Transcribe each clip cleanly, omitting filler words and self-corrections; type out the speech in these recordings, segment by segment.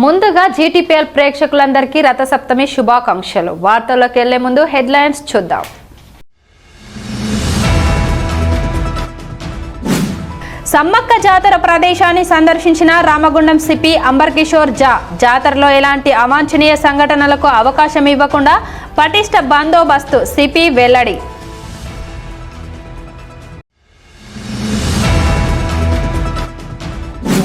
ముందుగా జీటీపీఎల్ ప్రేక్షకులందరికీ రథసప్తమి శుభాకాంక్షలు. వార్తల్లోకి వెళ్లే ముందు హెడ్లైన్స్ చూద్దాం. సమ్మక్క జాతర ప్రదేశాన్ని సందర్శించిన రామగుండం సిపి అంబర్ కిషోర్ ఝా. జాతరలో ఎలాంటి అవాంఛనీయ సంఘటనలకు అవకాశం ఇవ్వకుండా పటిష్ట బందోబస్తు, సిపి వెల్లడి.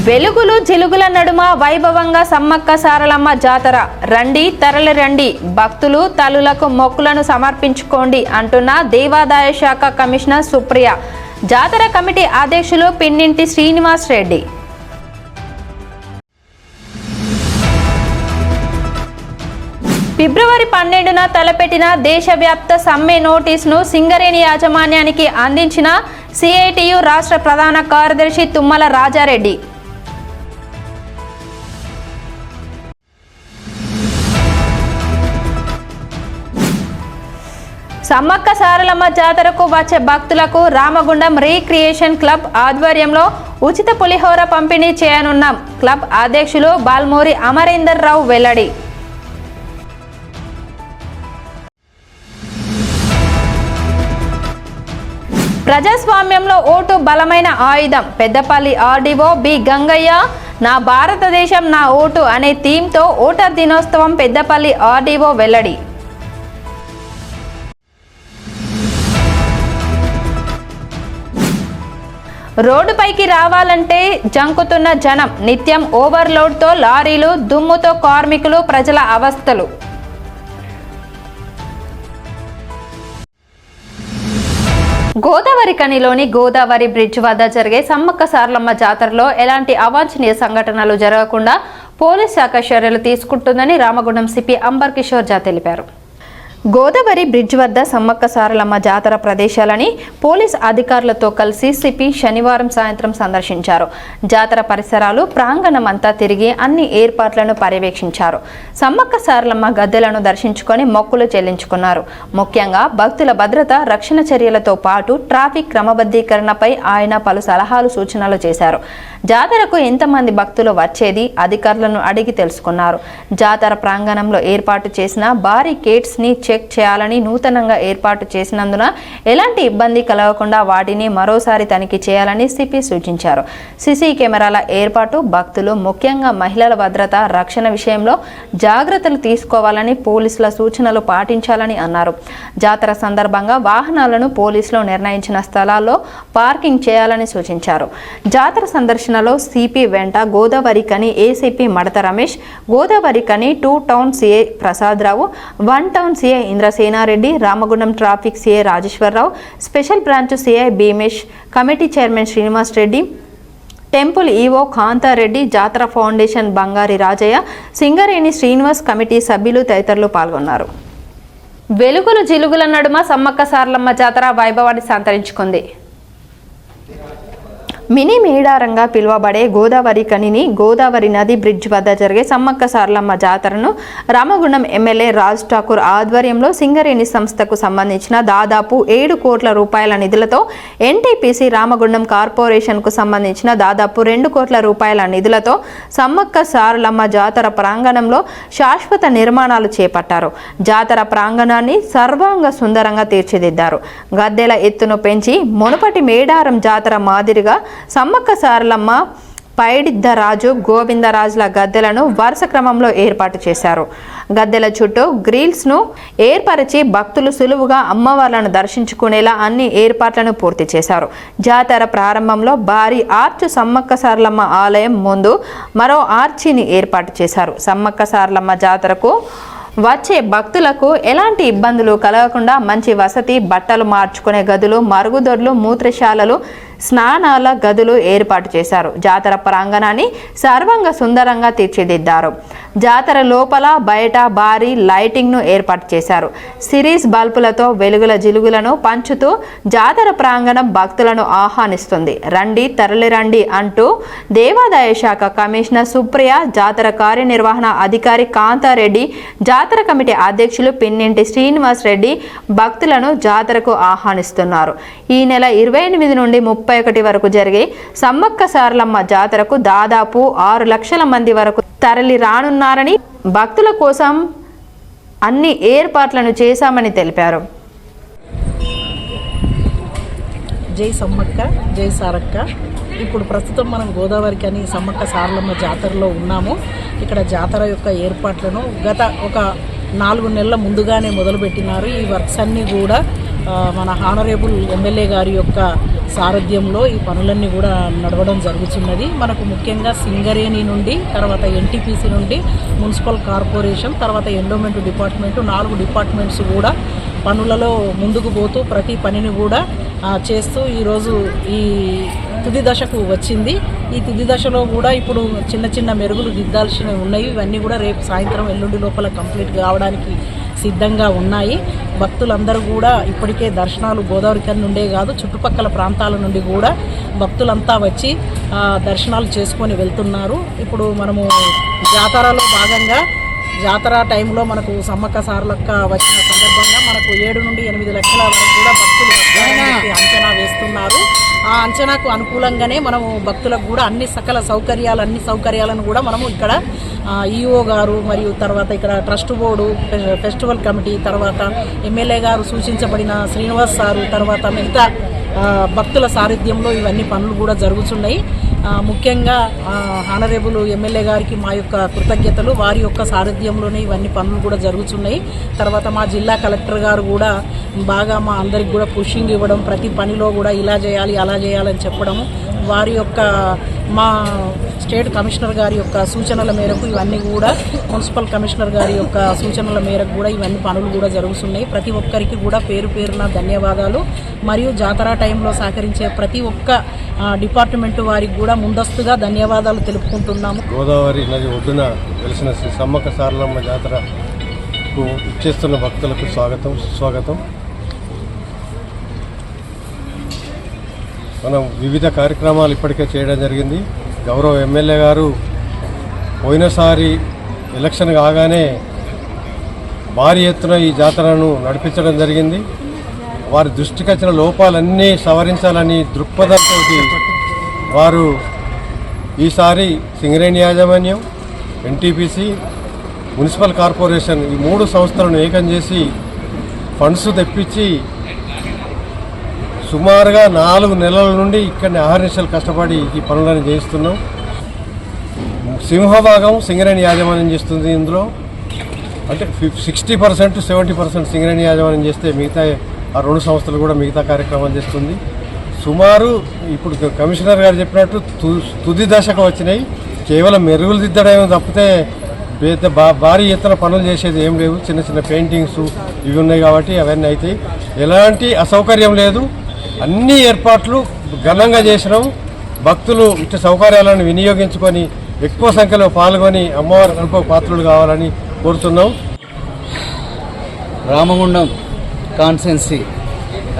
వెలుగులు జిలుగుల నడుమ వైభవంగా సమ్మక్క సారలమ్మ జాతర. రండి తరలి రండి, భక్తులు తల్లులకు మొక్కులను సమర్పించుకోండి అంటున్న దేవాదాయ శాఖ కమిషనర్ సుప్రియ. జాతర కమిటీ అధ్యక్షులు పిన్నింటి శ్రీనివాస్ రెడ్డి. ఫిబ్రవరి 12న తలపెట్టిన దేశవ్యాప్త సమ్మె నోటీసును సింగరేణి యాజమాన్యానికి అందించిన సిఐటియు రాష్ట్ర ప్రధాన కార్యదర్శి తుమ్మల రాజారెడ్డి. సమ్మక్క సారలమ్మ జాతరకు వచ్చే భక్తులకు రామగుండం రీక్రియేషన్ క్లబ్ ఆధ్వర్యంలో ఉచిత పులిహోర పంపిణీ చేయనున్నాం. క్లబ్ అధ్యక్షులు బాల్మూరి అమరేందర్ రావు వెల్లడి. ప్రజాస్వామ్యంలో ఓటు బలమైన ఆయుధం. పెద్దపల్లి ఆర్డీఓ బి గంగయ్య నా భారతదేశం నా ఓటు అనే థీమ్తో ఓటర్ దినోత్సవం పెద్దపల్లి ఆర్డీఓ వెల్లడి. రోడ్డుపైకి రావాలంటే జంకుతున్న జనం. నిత్యం ఓవర్లోడ్తో లారీలు, దుమ్ముతో కార్మికులు, ప్రజల అవస్థలు. గోదావరి కనిలోని గోదావరి బ్రిడ్జ్ వద్ద జరిగే సమ్మక్క సారలమ్మ జాతరలో ఎలాంటి అవాంఛనీయ సంఘటనలు జరగకుండా పోలీస్ శాఖ చర్యలు తీసుకుంటుందని రామగుండం సిపి అంబర్ కిషోర్ ఝా తెలిపారు. గోదావరి బ్రిడ్జ్ వద్ద సమ్మక్క సారలమ్మ జాతర ప్రదేశాలని పోలీస్ అధికారులతో కలిసి సిపి శనివారం సాయంత్రం సందర్శించారు. జాతర పరిసరాలు, ప్రాంగణం అంతా తిరిగి అన్ని ఏర్పాట్లను పర్యవేక్షించారు. సమ్మక్క సారలమ్మ గద్దెలను దర్శించుకొని మొక్కులు చెల్లించుకున్నారు. ముఖ్యంగా భక్తుల భద్రత, రక్షణ చర్యలతో పాటు ట్రాఫిక్ క్రమబద్ధీకరణపై ఆయన పలు సలహాలు, సూచనలు చేశారు. జాతరకు ఎంతమంది భక్తులు వచ్చేది అధికారులను అడిగి తెలుసుకున్నారు. జాతర ప్రాంగణంలో ఏర్పాటు చేసిన బారికేడ్స్ ని చెక్ చేయాలని, నూతనంగా ఏర్పాటు చేసినందున ఎలాంటి ఇబ్బంది కలగకుండా వాటిని మరోసారి తనిఖీ చేయాలని సిపి సూచించారు. సీసీ కెమెరాల ఏర్పాటు, భక్తులు ముఖ్యంగా మహిళల భద్రత, రక్షణ విషయంలో జాగ్రత్తలు తీసుకోవాలని, పోలీసుల సూచనలు పాటించాలని అన్నారు. జాతర సందర్భంగా వాహనాలను పోలీసులు నిర్ణయించిన స్థలాల్లో పార్కింగ్ చేయాలని సూచించారు. జాతర సందర్శనలో సిపి వెంట గోదావరి కని ఏసీపీ మడత Ramesh, Godavarikhani 2 town CI Prasad Rao, 1 town CI Indrasena Reddy, Ramagundam traffic CI Rajeswara Rao, special branch CI Bheemesh, committee chairman Srinivas Reddy, temple EO Kantha Reddy, జాతర ఫౌండేషన్ బంగారి రాజయ్య, సింగరేణి శ్రీనివాస్, కమిటీ సభ్యులు తదితరులు పాల్గొన్నారు. వెలుగులు జిలుగుల నడుమ సమ్మక్క సారలమ్మ జాతర వైభవాన్ని సంతరించుకుంది. మినీ మేడారంగా పిలువబడే గోదావరి కనిని గోదావరి నది బ్రిడ్జ్ వద్ద జరిగే సమ్మక్క సారలమ్మ జాతరను రామగుండం ఎమ్మెల్యే రాజ్ ఠాకూర్ ఆధ్వర్యంలో సింగరేణి సంస్థకు సంబంధించిన దాదాపు 7 కోట్ల రూపాయల నిధులతో, ఎన్టీపీసీ రామగుండం కార్పొరేషన్కు సంబంధించిన దాదాపు 2 కోట్ల రూపాయల నిధులతో సమ్మక్క సారలమ్మ జాతర ప్రాంగణంలో శాశ్వత నిర్మాణాలు చేపట్టారు. జాతర ప్రాంగణాన్ని సర్వాంగ సుందరంగా తీర్చిదిద్దారు. గద్దెల ఎత్తును పెంచి మునుపటి మేడారం జాతర మాదిరిగా సమ్మక్క సారలమ్మ, పైడిద్దరాజు, గోవిందరాజుల గద్దెలను వరుస క్రమంలో ఏర్పాటు చేశారు. గద్దెల చుట్టూ గ్రిల్స్ను ఏర్పరిచి భక్తులు సులువుగా అమ్మవార్లను దర్శించుకునేలా అన్ని ఏర్పాట్లను పూర్తి చేశారు. జాతర ప్రారంభంలో భారీ ఆర్చ్ సమ్మక్క సారలమ్మ ఆలయం ముందు మరో ఆర్చిని ఏర్పాటు చేశారు. సమ్మక్క సారలమ్మ జాతరకు వచ్చే భక్తులకు ఎలాంటి ఇబ్బందులు కలగకుండా మంచి వసతి, బట్టలు మార్చుకునే గదులు, మరుగుదొడ్లు, మూత్రశాలలు, స్నానాల గదులు ఏర్పాటు చేశారు. జాతర ప్రాంగణాన్ని సర్వంగా సుందరంగా తీర్చిదిద్దారు. జాతర లోపల బయట భారీ లైటింగ్ను ఏర్పాటు చేశారు. సిరీస్ బల్బులతో వెలుగుల జిలుగులను పంచుతూ జాతర ప్రాంగణం భక్తులను ఆహ్వానిస్తుంది. రండి తరలి రండి అంటూ దేవాదాయ శాఖ కమిషనర్ సుప్రియ, జాతర కార్యనిర్వహణ అధికారి కాంతారెడ్డి, జాతర కమిటీ అధ్యక్షులు పిన్నింటి శ్రీనివాస్ రెడ్డి భక్తులను జాతరకు ఆహ్వానిస్తున్నారు. ఈ నెల 28 నుండి 30 31 వరకు జరిగే సమ్మక్క సారలమ్మ జాతరకు దాదాపు 6 లక్షల మంది వరకు తరలి రానున్నారని, భక్తుల కోసం అన్ని ఏర్పాట్లను చేశామని తెలిపారు. జై సమ్మక్క, జై సారక్క. ఇప్పుడు ప్రస్తుతం మనం గోదావరి కని సమ్మక్క సారలమ్మ జాతరలో ఉన్నాము. ఇక్కడ జాతర యొక్క ఏర్పాట్లను గత ఒక 4 నెలల ముందుగానే మొదలుపెట్టినారు. ఈ వర్క్స్ అన్నీ కూడా మన హానరేబుల్ ఎమ్మెల్యే గారి యొక్క సారథ్యంలో ఈ పనులన్నీ కూడా నడవడం జరుగుతున్నది. మనకు ముఖ్యంగా సింగరేణి నుండి, తర్వాత ఎన్టీపీసీ నుండి, మున్సిపల్ కార్పొరేషన్, తర్వాత ఎండోమెంట్ డిపార్ట్మెంటు, 4 డిపార్ట్మెంట్స్ కూడా పనులలో ముందుకు పోతూ ప్రతి పనిని కూడా చేస్తూ ఈరోజు ఈ తుది దశకు వచ్చింది. ఈ తుది దశలో కూడా ఇప్పుడు చిన్న చిన్న మెరుగులు దిద్దాల్సినవి ఉన్నాయి. ఇవన్నీ కూడా రేపు సాయంత్రం ఎల్లుండి లోపల కంప్లీట్ కావడానికి సిద్ధంగా ఉన్నాయి. భక్తులందరూ కూడా ఇప్పటికే దర్శనాలు గోదావరి కని నుండే కాదు, చుట్టుపక్కల ప్రాంతాల నుండి కూడా భక్తులంతా వచ్చి దర్శనాలు చేసుకొని వెళ్తున్నారు. ఇప్పుడు మనము జాతరలో భాగంగా జాతర టైంలో మనకు సమ్మక్క సారలక్క వచ్చిన సందర్భంగా మనకు 7 నుండి 8 లక్షల వరకు కూడా భక్తులు వస్తారని అంచనా వేస్తున్నారు. ఆ అంచనాకు అనుకూలంగానే మనము భక్తులకు కూడా అన్ని సౌకర్యాలను కూడా మనము ఇక్కడ ఈఓ గారు మరియు తర్వాత ఇక్కడ ట్రస్ట్ బోర్డు, ఫెస్టివల్ కమిటీ, తర్వాత ఎమ్మెల్యే గారు సూచించబడిన శ్రీనివాస్ సారు, తర్వాత మిగతా భక్తుల సారథ్యంలో ఇవన్నీ పనులు కూడా జరుగుతున్నాయి. ముఖ్యంగా హానరేబుల్ ఎమ్మెల్యే గారికి మా యొక్క కృతజ్ఞతలు. వారి యొక్క సారథ్యంలోనే ఇవన్నీ పనులు కూడా జరుగుతున్నాయి. తర్వాత మా జిల్లా కలెక్టర్ గారు కూడా బాగా మా అందరికి కూడా పుషింగ్ ఇవ్వడం, ప్రతి పనిలో కూడా ఇలా చేయాలి అలా చేయాలని చెప్పడము, వారి యొక్క మా స్టేట్ కమిషనర్ గారి యొక్క సూచనల మేరకు ఇవన్నీ కూడా, మున్సిపల్ కమిషనర్ గారి యొక్క సూచనల మేరకు కూడా ఇవన్నీ పనులు కూడా జరుగుతున్నాయి. ప్రతి ఒక్కరికి కూడా పేరు పేరున ధన్యవాదాలు. మరియు జాతర టైంలో సహకరించే ప్రతి ఒక్క డిపార్ట్మెంట్ వారికి కూడా ముందస్తుగా ధన్యవాదాలు తెలుపుకుంటున్నాము. గోదావరి నది ఒడ్డున వెలిసిన శ్రీ సమ్మక్క సారలమ్మ జాతరకు ఇచ్చేస్తున్న భక్తులకు స్వాగతం. మనం వివిధ కార్యక్రమాలు ఇప్పటికే చేయడం జరిగింది. గౌరవ ఎమ్మెల్యే గారు పోయినసారి ఎలక్షన్ కాగానే భారీ ఎత్తున ఈ జాతరను నడిపించడం జరిగింది. వారి దృష్టికి వచ్చిన లోపాలన్నీ సవరించాలని దృక్పథంతో వారు ఈసారి సింగరేణి యాజమాన్యం, ఎన్టీపీసీ, మున్సిపల్ కార్పొరేషన్ ఈ 3 సంస్థలను ఏకం చేసి ఫండ్స్ తెప్పించి సుమారుగా 4 నెలల నుండి ఇక్కడిని ఆహర్నిశలు కష్టపడి ఈ పనులను చేయిస్తున్నాం. సింహభాగం సింగరేణి యాజమాన్యం చేస్తుంది. ఇందులో అంటే 60% 70% సింగరేణి యాజమాన్యం చేస్తే మిగతా ఆ 2 సంస్థలు కూడా మిగతా కార్యక్రమాలు చేస్తుంది. సుమారు ఇప్పుడు కమిషనర్ గారు చెప్పినట్టు తుది దశకు వచ్చినాయి. కేవలం మెరుగులు దిద్దడం తప్పితే భారీ ఎత్తున పనులు చేసేది ఏం లేవు. చిన్న చిన్న పెయింటింగ్స్ ఇవి ఉన్నాయి కాబట్టి అవన్నీ అవుతాయి. ఎలాంటి అసౌకర్యం లేదు. అన్ని ఏర్పాట్లు ఘనంగా చేసినాం. భక్తులు ఇటు సౌకర్యాలను వినియోగించుకొని ఎక్కువ సంఖ్యలో పాల్గొని అమ్మవారి కృప పాత్రులు కావాలని కోరుతున్నాం. రామగుండం కాన్స్టెన్సీ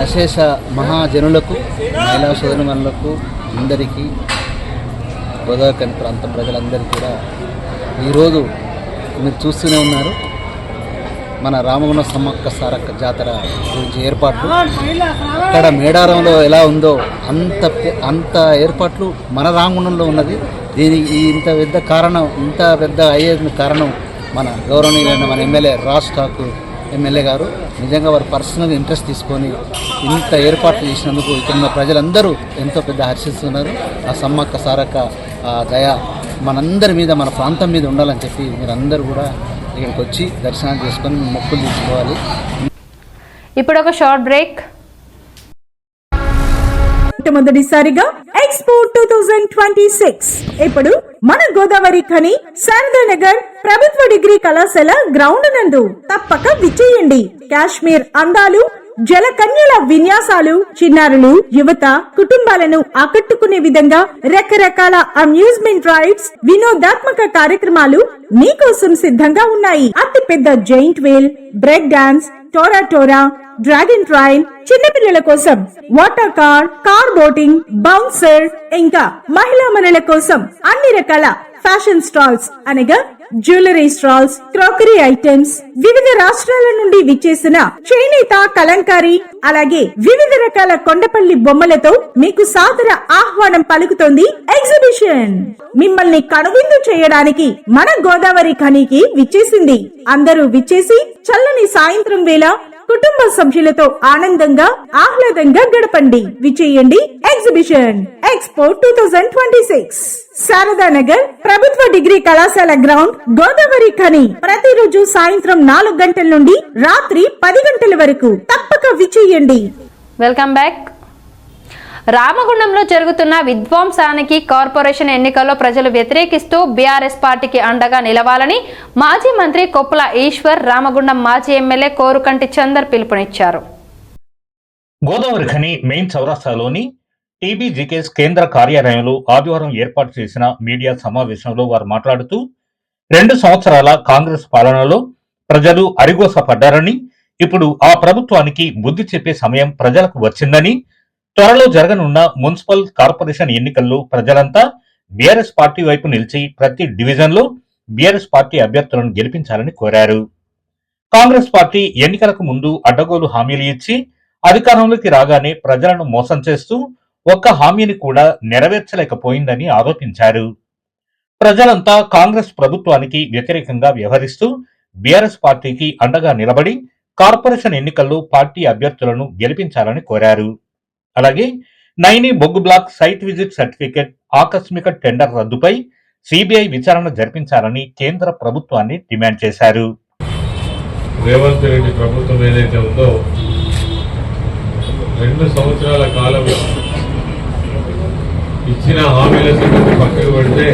అశేష మహాజనులకు, మహిళా సోదరులకు, అందరికీ, గోదావరి ప్రాంత ప్రజలందరికీ కూడా ఈరోజు మీరు చూస్తూనే ఉన్నారు మన రామగుండం సమ్మక్క సారక్క జాతర గురించి ఏర్పాట్లు. అక్కడ మేడారంలో ఎలా ఉందో అంత ఏర్పాట్లు మన రామగుండంలో ఉన్నది. దీనికి ఇంత పెద్ద అయ్యే కారణం మన గౌరవనీయులైన మన ఎమ్మెల్యే రాజ్ ఠాకూర్ ఎమ్మెల్యే గారు. నిజంగా వారు పర్సనల్ ఇంట్రెస్ట్ తీసుకొని ఇంత ఏర్పాట్లు చేసినందుకు ఇక్కడున్న ప్రజలందరూ ఎంతో పెద్ద హర్షిస్తున్నారు. ఆ సమ్మక్క సారక్క దయ మనందరి మీద, మన ప్రాంతం మీద ఉండాలని చెప్పి మీరందరూ కూడా ఇక్కడికి వచ్చి దర్శనాలు చేసుకొని మొక్కులు తీసుకోవాలి. ఇప్పుడు ఒక షార్ట్ బ్రేక్. మొదటిసారిగా ఎక్స్పో 2026 ఇప్పుడు మన గోదావరి ఖని శారదానగర్ ప్రభుత్వ డిగ్రీ కళాశాల గ్రౌండ్ నందు తప్పక విచ్చేయండి. కాశ్మీర్ అందాలు, జలకన్యల విన్యాసాలు, చిన్నారులు, యువత, కుటుంబాలను ఆకట్టుకునే విధంగా రకరకాల అమ్యూజ్మెంట్ రైడ్స్, వినోదాత్మక కార్యక్రమాలు మీకోసం సిద్ధంగా ఉన్నాయి. అతి పెద్ద జైంట్ వీల్, బ్రేక్ డాన్స్, టోరా, డ్రాగన్ ట్రైన్, చిన్నపిల్లల కోసం వాటర్ కార్ బోటింగ్, బౌన్సర్, ఇంకా మహిళా మనుల కోసం అన్ని రకాల ఫ్యాషన్ స్టాల్స్ అనగా జ్యువెలరీ స్టాల్స్, క్రోకరీ ఐటమ్స్, వివిధ రాష్ట్రాల నుండి విచ్చేసిన చేనేత, కలంకారీ, అలాగే వివిధ రకాల కొండపల్లి బొమ్మలతో మీకు సాదర ఆహ్వానం పలుకుతోంది ఎగ్జిబిషన్. మిమ్మల్ని కనువిందు చేయడానికి మన గోదావరి ఖనికి విచ్చేసింది. అందరూ విచ్చేసి చల్లని సాయంత్రం వేళ కుటుంబ సభ్యులతో ఆనందంగా ఆహ్లాదంగా గడపండి. విచేయండి ఎగ్జిబిషన్ ఎక్స్పో 2026, శారదానగర్ ప్రభుత్వ డిగ్రీ కళాశాల గ్రౌండ్, గోదావరి ఖని. ప్రతిరోజు సాయంత్రం 4 గంటల నుండి రాత్రి 10 గంటల వరకు తప్పక విచేయండి. Welcome back. రామగుండంలో జరుగుతున్న విధ్వంసానికి కార్పొరేషన్ ఎన్నికల్లో ప్రజలు వ్యతిరేకిస్తూ బీఆర్ఎస్ పార్టీకి అండగా నిలవాలని మాజీ మంత్రి కొప్పుల ఈశ్వర్, రామగుండం మాజీ ఎమ్మెల్యే కోరుకంటి చందర్ పిలుపునిచ్చారు. గోదావరి ఖని మెయిన్ చౌరస్తాలోని టీబీజీకేఎస్ కేంద్ర కార్యాలయంలో ఆదివారం ఏర్పాటు చేసిన మీడియా సమావేశంలో వారు మాట్లాడుతూ 2 సంవత్సరాల కాంగ్రెస్ పాలనలో ప్రజలు అరిగోసపడ్డారని, ఇప్పుడు ఆ ప్రభుత్వానికి బుద్ధి చెప్పే సమయం ప్రజలకు వచ్చిందని, త్వరలో జరగనున్న మున్సిపల్ కార్పొరేషన్ ఎన్నికల్లో ప్రజలంతా బీఆర్ఎస్ పార్టీ వైపు నిలిచి ప్రతి డివిజన్లో బీఆర్ఎస్ పార్టీ అభ్యర్థులను గెలిపించాలని కోరారు. కాంగ్రెస్ పార్టీ ఎన్నికలకు ముందు అడ్డగోలు హామీలు ఇచ్చి అధికారంలోకి రాగానే ప్రజలను మోసం చేస్తూ ఒక్క హామీని కూడా నెరవేర్చలేకపోయిందని ఆరోపించారు. ప్రజలంతా కాంగ్రెస్ ప్రభుత్వానికి వ్యతిరేకంగా వ్యవహరిస్తూ బీఆర్ఎస్ పార్టీకి అండగా నిలబడి కార్పొరేషన్ ఎన్నికల్లో పార్టీ అభ్యర్థులను గెలిపించాలని కోరారు. అలాగే నైని బొగ్గు బ్లాక్ సైట్ విజిట్ సర్టిఫికెట్ ఆకస్మిక టెండర్ రద్దుపై సిబిఐ విచారణ జరిపించాలని కేంద్ర ప్రభుత్వాన్ని డిమాండ్ చేశారు. రేవంత్ రెడ్డి ప్రభుత్వం ఏదైతే ఉందో 2 సంవత్సరాల కాలం ఇచ్చిన హామీల సంగతి పక్కకు పెడితే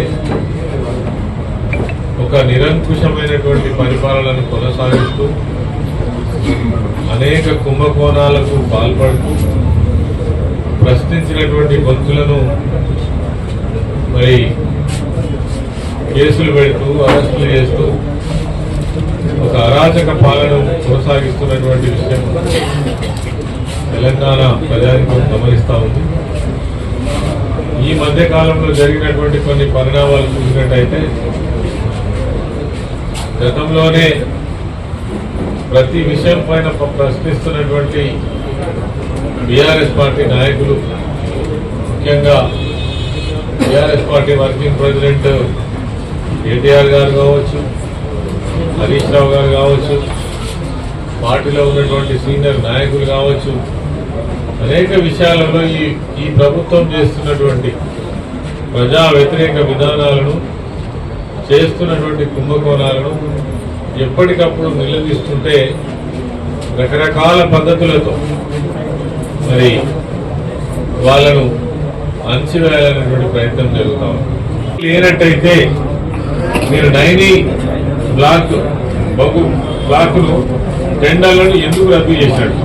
ఒక నిరంకుశమైనటువంటి పరిపాలనను కొనసాగిస్తూ అనేక కుంభకోణాలకు పాల్పడుతూ ప్రశ్నించినటువంటి గొంతులను మరి కేసులు పెడుతూ అరెస్టులు చేస్తూ ఒక అరాచక పాలన కొనసాగిస్తున్నటువంటి విషయం తెలంగాణ ప్రజానికం గమనిస్తూ ఉంది. ఈ మధ్య కాలంలో జరిగినటువంటి కొన్ని పరిణామాలు చూసినట్టయితే గతంలోనే ప్రతి విషయం పైన ప్రశ్నిస్తున్నటువంటి బీఆర్ఎస్ పార్టీ నాయకులు, ముఖ్యంగా BRS party working president KTR గారు కావచ్చు, హరీష్ రావు గారు కావచ్చు, పార్టీలో ఉన్నటువంటి సీనియర్ నాయకులు కావచ్చు, అనేక విషయాలలో ఈ ప్రభుత్వం చేస్తున్నటువంటి ప్రజా వ్యతిరేక విధానాలను, చేస్తున్నటువంటి కుంభకోణాలను ఎప్పటికప్పుడు నిలదీస్తుంటే రకరకాల పద్ధతులతో మరి వాళ్ళను అణచివేయాలనేటువంటి ప్రయత్నం జరుగుతా ఉంది. లేనట్టయితే మీరు నైని బ్లాక్ బొగ్గు బ్లాకులు టెండర్లను ఎందుకు రద్దు చేశాడు?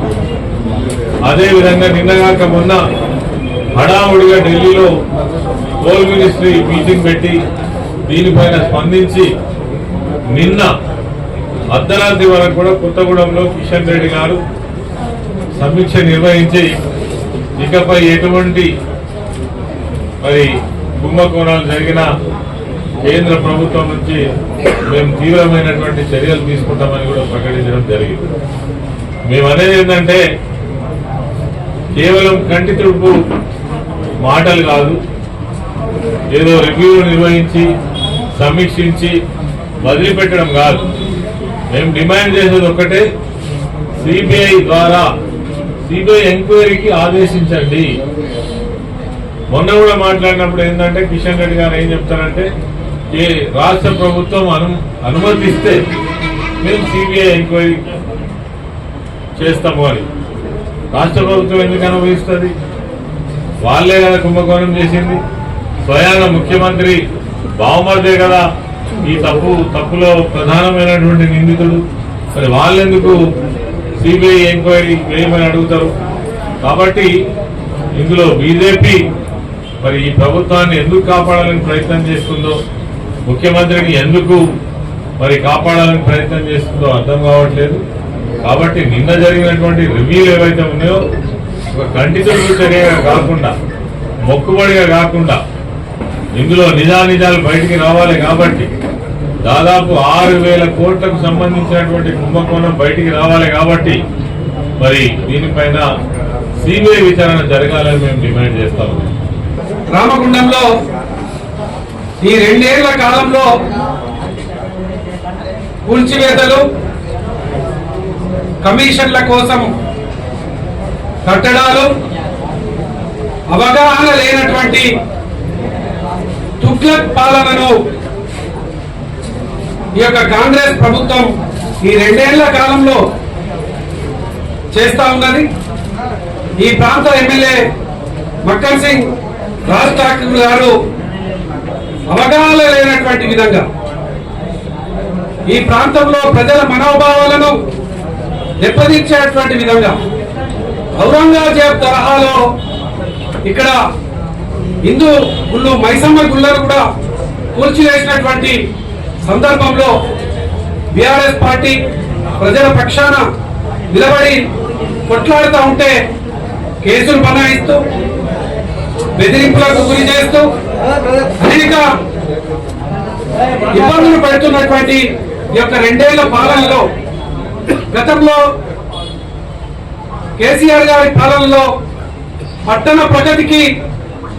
అదేవిధంగా నిన్నగాక మొన్న హడావుడిగా ఢిల్లీలో కోల్ మినిస్ట్రీ మీటింగ్ పెట్టి దీనిపైన స్పందించి నిన్న అర్ధరాత్రి వరకు కూడా కొత్తగూడెంలో కిషన్ రెడ్డి గారు సమీక్ష నిర్వహించి ఇకపై ఎటువంటి మరి కుంభకోణాలు జరిగినా కేంద్ర ప్రభుత్వం నుంచి మేము తీవ్రమైనటువంటి చర్యలు తీసుకుంటామని కూడా ప్రకటించడం జరిగింది. మేము అనేది ఏంటంటే కేవలం కంటి తుడుపు మాటలు కాదు, ఏదో రివ్యూలు నిర్వహించి సమీక్షించి వదిలిపెట్టడం కాదు. మేము డిమాండ్ చేసేది ఒక్కటే, సిబిఐ ద్వారా సిబిఐ ఎంక్వైరీకి ఆదేశించండి. మొన్న కూడా మాట్లాడినప్పుడు ఏంటంటే కిషన్ రెడ్డి గారు ఏం చెప్తారంటే, ఈ రాష్ట్ర ప్రభుత్వం అనుమతిస్తే మేము సిబిఐ ఎంక్వైరీ చేస్తాము అని. రాష్ట్ర ప్రభుత్వం ఎందుకు అనుమతిస్తుంది? వాళ్ళే కదా కుంభకోణం చేసింది, స్వయాన ముఖ్యమంత్రి బావమర్దే కదా ఈ తప్పులో ప్రధానమైనటువంటి నిందితుడు. మరి వాళ్ళెందుకు సిబిఐ ఎంక్వైరీ వేయమని అడుగుతారు? కాబట్టి ఇందులో బీజేపీ మరి ఈ ప్రభుత్వాన్ని ఎందుకు కాపాడాలని ప్రయత్నం చేస్తుందో, ముఖ్యమంత్రిని ఎందుకు మరి కాపాడాలని ప్రయత్నం చేస్తుందో అర్థం కావట్లేదు. కాబట్టి నిన్న జరిగినటువంటి రివ్యూలు ఏవైతే ఉన్నాయో ఒక కంటితుడుపు చర్యగా కాకుండా, మొక్కుబడిగా కాకుండా ఇందులో నిజానిజాలు బయటికి రావాలి. కాబట్టి దాదాపు 6,000 కోట్లకు సంబంధించినటువంటి కుంభకోణం బయటికి రావాలి కాబట్టి మరి దీనిపైన సిబిఐ విచారణ జరగాలని మేము డిమాండ్ చేస్తా ఉన్నాం. రామగుండంలో ఈ 2 ఏళ్ల కాలంలో కూల్చివేతలు, కమిషన్ల కోసం కట్టడాలు, అవగాహన లేనటువంటి తుగ్లక్ పాలనను ఈ యొక్క కాంగ్రెస్ ప్రభుత్వం ఈ 2 ఏళ్ల కాలంలో చేస్తా ఉన్నది. ఈ ప్రాంత ఎమ్మెల్యే మక్కన్ సింగ్ రాజ్ ఠాకూర్ గారు అవగాహన లేనటువంటి విధంగా ఈ ప్రాంతంలో ప్రజల మనోభావాలను దెబ్బతీర్చేటువంటి విధంగా ఔరంగజేబ్ తరహాలో ఇక్కడ హిందూ గుళ్ళు, మైసమ్మ గుళ్ళను కూడా కూల్చివేసినటువంటి సందర్భంలో బీఆర్ఎస్ పార్టీ ప్రజల పక్షాన నిలబడి కొట్లాడుతూ ఉంటే కేసులు బనాయిస్తూ, బెదిరింపులకు గురి చేస్తూ అనేక ఇబ్బందులు పెడుతున్నటువంటి ఈ యొక్క 2 ఏళ్ల పాలనలో, గతంలో కేసీఆర్ గారి పాలనలో పట్టణ ప్రగతికి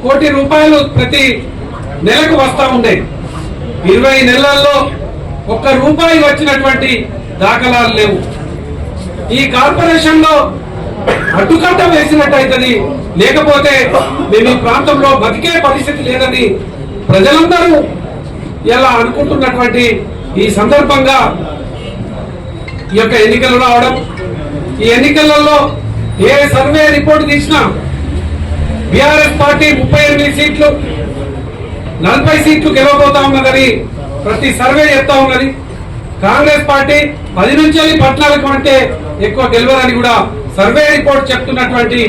₹1 కోటి ప్రతి నెలకు వస్తా ఉండేది. 20 నెలల్లో ₹1 వచ్చినటువంటి దాఖలాలు లేవు. ఈ కార్పొరేషన్ లో అడ్డుకట్ట వేసినట్టయితది, లేకపోతే మేము ఈ ప్రాంతంలో బతికే పరిస్థితి లేదని ప్రజలందరూ ఇలా అనుకుంటున్నటువంటి ఈ సందర్భంగా ఈ యొక్క ఎన్నికలు రావడం, ఈ ఎన్నికలలో ఏ సర్వే రిపోర్ట్ తీసినా బీఆర్ఎస్ పార్టీ 38 సీట్లు 40 సీట్లు గెలవబోతా ఉన్నదని ప్రతి సర్వే చెప్తా ఉన్నది. కాంగ్రెస్ పార్టీ 10 నుంచి 14 కంటే ఎక్కువ గెలవదని కూడా సర్వే రిపోర్ట్ చెప్తున్నటువంటి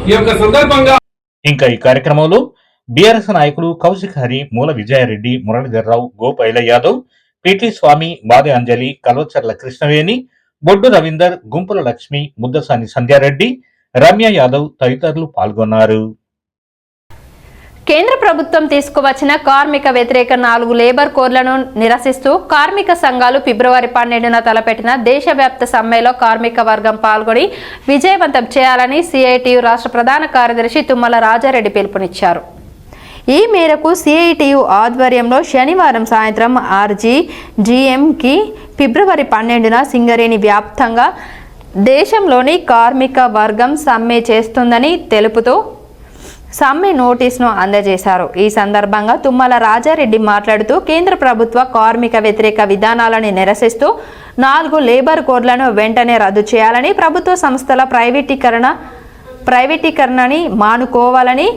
ఈ యొక్క సందర్భంగా ఇంకా ఈ కార్యక్రమంలో బీఆర్ఎస్ నాయకులు కౌశిక్ హరి, మూల విజయారెడ్డి, మురళీధర్రావు, గోపైల యాదవ్, పిటి స్వామి, బాదే అంజలి, కల్వచర్ల కృష్ణవేణి, బొడ్డు రవీందర్, గుంపుల లక్ష్మి, ముద్దసాని సంధ్యారెడ్డి, రమ్య యాదవ్ తదితరులు పాల్గొన్నారు. కేంద్ర ప్రభుత్వం తీసుకువచ్చిన కార్మిక వ్యతిరేక 4 లేబర్ కోడ్లను నిరసిస్తూ కార్మిక సంఘాలు ఫిబ్రవరి 12న తలపెట్టిన దేశవ్యాప్త సమ్మెలో కార్మిక వర్గం పాల్గొని విజయవంతం చేయాలని సిఐటియు రాష్ట్ర ప్రధాన కార్యదర్శి తుమ్మల రాజారెడ్డి పిలుపునిచ్చారు. ఈ మేరకు సిఐటియు ఆధ్వర్యంలో శనివారం సాయంత్రం RGGMకి ఫిబ్రవరి 12న సింగరేణి వ్యాప్తంగా దేశంలోని కార్మిక వర్గం సమ్మె చేస్తుందని తెలుపుతూ సమ్మె నోటీసును అందజేశారు. ఈ సందర్భంగా తుమ్మల రాజారెడ్డి మాట్లాడుతూ కేంద్ర ప్రభుత్వ కార్మిక వ్యతిరేక విధానాలను నిరసిస్తూ 4 లేబర్ కోడ్లను వెంటనే రద్దు చేయాలని, ప్రభుత్వ సంస్థల ప్రైవేటీకరణని మానుకోవాలని,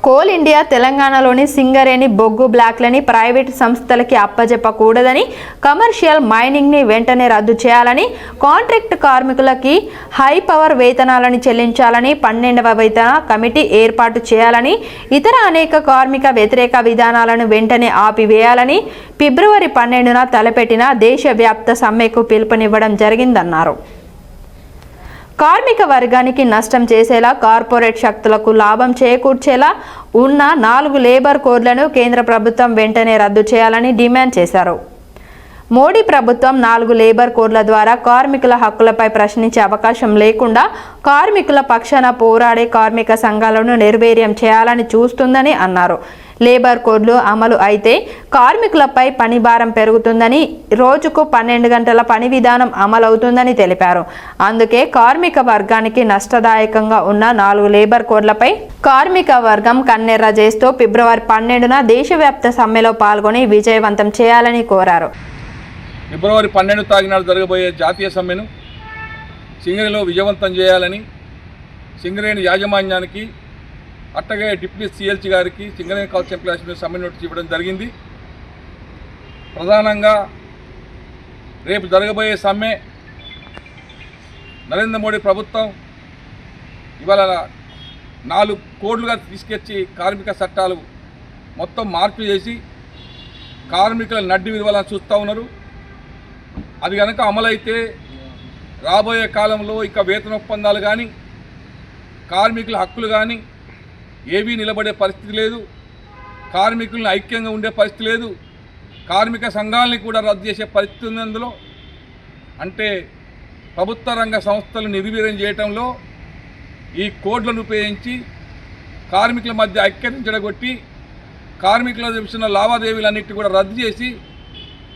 కోల్ ఇండియా తెలంగాణలోని సింగరేణి బొగ్గు బ్లాక్లని ప్రైవేటు సంస్థలకి అప్పజెప్పకూడదని, కమర్షియల్ మైనింగ్ని వెంటనే రద్దు చేయాలని, కాంట్రాక్ట్ కార్మికులకి హై పవర్ వేతనాలను చెల్లించాలని, 12వ వేతన కమిటీ ఏర్పాటు చేయాలని, ఇతర అనేక కార్మిక వ్యతిరేక విధానాలను వెంటనే ఆపివేయాలని ఫిబ్రవరి 12న తలపెట్టిన దేశవ్యాప్త సమ్మెకు పిలుపునివ్వడం జరిగిందన్నారు. కార్మిక వర్గానికి నష్టం చేసేలా, కార్పొరేట్ శక్తులకు లాభం చేకూర్చేలా ఉన్న 4 లేబర్ కోడ్లను కేంద్ర ప్రభుత్వం వెంటనే రద్దు చేయాలని డిమాండ్ చేశారు. మోడీ ప్రభుత్వం 4 లేబర్ కోడ్ల ద్వారా కార్మికుల హక్కులపై ప్రశ్నించే అవకాశం లేకుండా కార్మికుల పక్షాన పోరాడే కార్మిక సంఘాలను నిర్వీర్యం చేయాలని చూస్తుందని అన్నారు. లేబర్ కోడ్లు అమలు అయితే కార్మికులపై పని భారం పెరుగుతుందని, రోజుకు 12 గంటల పని విధానం అమలవుతుందని తెలిపారు. అందుకే కార్మిక వర్గానికి నష్టదాయకంగా ఉన్న 4 లేబర్ కోడ్లపై కార్మిక వర్గం కన్నెర్ర చేస్తూ ఫిబ్రవరి 12న దేశవ్యాప్త సమ్మెలో పాల్గొని విజయవంతం చేయాలని కోరారు. ఫిబ్రవరి 12 తారీఖున జరగబోయే జాతీయ సమ్మెను సింగరేణిలో విజయవంతం చేయాలని సింగరేణి యాజమాన్యానికి, అట్టగే డిప్యూటీ సిఎల్సి గారికి సింగరేణి కౌన్సిల్ ఎంప్లాయీస్ సమ్మె నోటీస్ ఇవ్వడం జరిగింది. ప్రధానంగా రేపు జరగబోయే సమ్మె నరేంద్ర మోడీ ప్రభుత్వం ఇవాళ 4 కోడ్లుగా తీసుకొచ్చి కార్మిక చట్టాలు మొత్తం మార్పు చేసి కార్మికుల నడ్డి విలువలను చూస్తూ ఉన్నారు. అది కనుక అమలైతే రాబోయే కాలంలో ఇక వేతన ఒప్పందాలు కానీ, కార్మికుల హక్కులు కానీ ఏవీ నిలబడే పరిస్థితి లేదు. కార్మికులను ఐక్యంగా ఉండే పరిస్థితి లేదు. కార్మిక సంఘాలని కూడా రద్దు చేసే పరిస్థితి ఉంది అందులో. అంటే ప్రభుత్వ రంగ సంస్థలు నిర్వీర్యం చేయటంలో ఈ కోడ్లను ఉపయోగించి కార్మికుల మధ్య ఐక్యతను చెడగొట్టి కార్మికుల విషయంలో లావాదేవీలన్నింటినీ కూడా రద్దు చేసి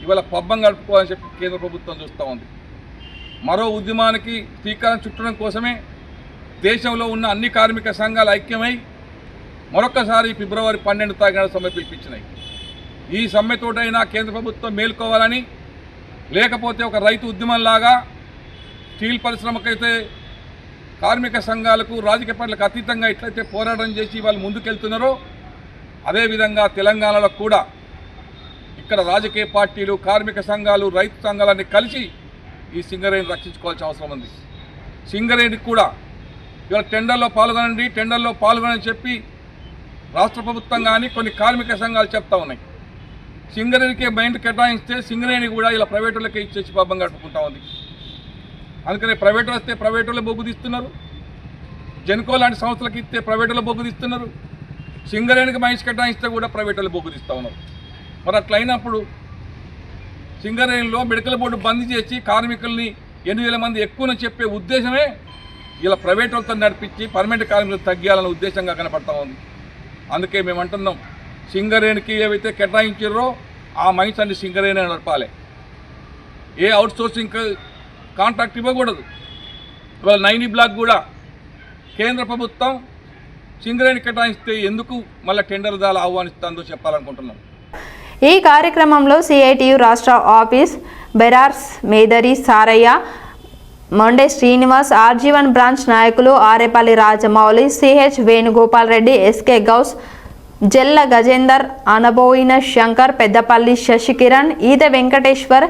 ఇవాళ పబ్బం గడుపుకోవాలని చెప్పి కేంద్ర ప్రభుత్వం చూస్తూ ఉంది. మరో ఉద్యమానికి శ్రీకారం చుట్టడం కోసమే దేశంలో ఉన్న అన్ని కార్మిక సంఘాలు ఐక్యమై మరొకసారి ఫిబ్రవరి 12 తారీఖున సమ్మె పిలిపించినాయి. ఈ సమ్మెతోటైనా కేంద్ర ప్రభుత్వం మేల్కోవాలని, లేకపోతే ఒక రైతు ఉద్యమంలాగా స్టీల్ పరిశ్రమకైతే కార్మిక సంఘాలకు రాజకీయ పార్టీలకు అతీతంగా ఎట్లయితే పోరాటం చేసి వాళ్ళు ముందుకెళ్తున్నారో అదేవిధంగా తెలంగాణలో కూడా ఇక్కడ రాజకీయ పార్టీలు, కార్మిక సంఘాలు, రైతు సంఘాలన్నీ కలిసి ఈ సింగరేణిని రక్షించుకోవాల్సిన అవసరం ఉంది. సింగరేణికి కూడా ఇవాళ టెండర్లో పాల్గొనని చెప్పి రాష్ట్ర ప్రభుత్వం కానీ కొన్ని కార్మిక సంఘాలు చెప్తా ఉన్నాయి. సింగరేణికే మైండ్ కేటాయిస్తే సింగరేణి కూడా ఇలా ప్రైవేట్ వాళ్ళకే ఇచ్చేసి పాపం గడుపుకుంటా ఉంది. అందుకని ప్రైవేట్ వస్తే ప్రైవేట్ వాళ్ళు బొగ్గు తీస్తున్నారు, జెన్కో లాంటి సంస్థలకు ఇస్తే ప్రైవేట్ వాళ్ళు బొగ్గు తీస్తున్నారు, సింగరేణికి మైండ్స్ కేటాయిస్తే కూడా ప్రైవేట్ వాళ్ళు బొగ్గు తీస్తూ ఉన్నారు. మరి అట్లా అయినప్పుడు సింగరేణిలో మెడికల్ బోర్డు బంద్ చేసి కార్మికుల్ని 8,000 మంది ఎక్కువని చెప్పే ఉద్దేశమే ఇలా ప్రైవేట్ వాళ్ళతో నడిపించి పర్మనెంట్ కార్మికులు తగ్గాలన్న ఉద్దేశంగా కనపడతా ఉంది. అందుకే మేము అంటున్నాం, సింగరేణికి ఏవైతే కేటాయించారో ఆ మైన్స్ అన్ని సింగరేణి నడపాలి. ఏ అవుట్ సోర్సింగ్ కాంట్రాక్ట్ ఇవ్వకూడదు. ఇవాళ 9 బ్లాక్ కూడా కేంద్ర ప్రభుత్వం సింగరేణి కేటాయిస్తే ఎందుకు మళ్ళీ టెండర్ దాలా ఆహ్వానిస్తుందో చెప్పాలనుకుంటున్నాం. ఈ కార్యక్రమంలో సిఐటియు రాష్ట్ర office బెరార్స్ మేదరి Sarayya, మొండే Srinivas, RG one branch నాయకులు ఆరేపల్లి రాజమౌళి, సిహెచ్ వేణుగోపాల్ రెడ్డి, ఎస్కే గౌస్, జెల్ల గజేందర్, అనబోయిన శంకర్, పెద్దపల్లి శశికిరణ్, ఈద వెంకటేశ్వర్,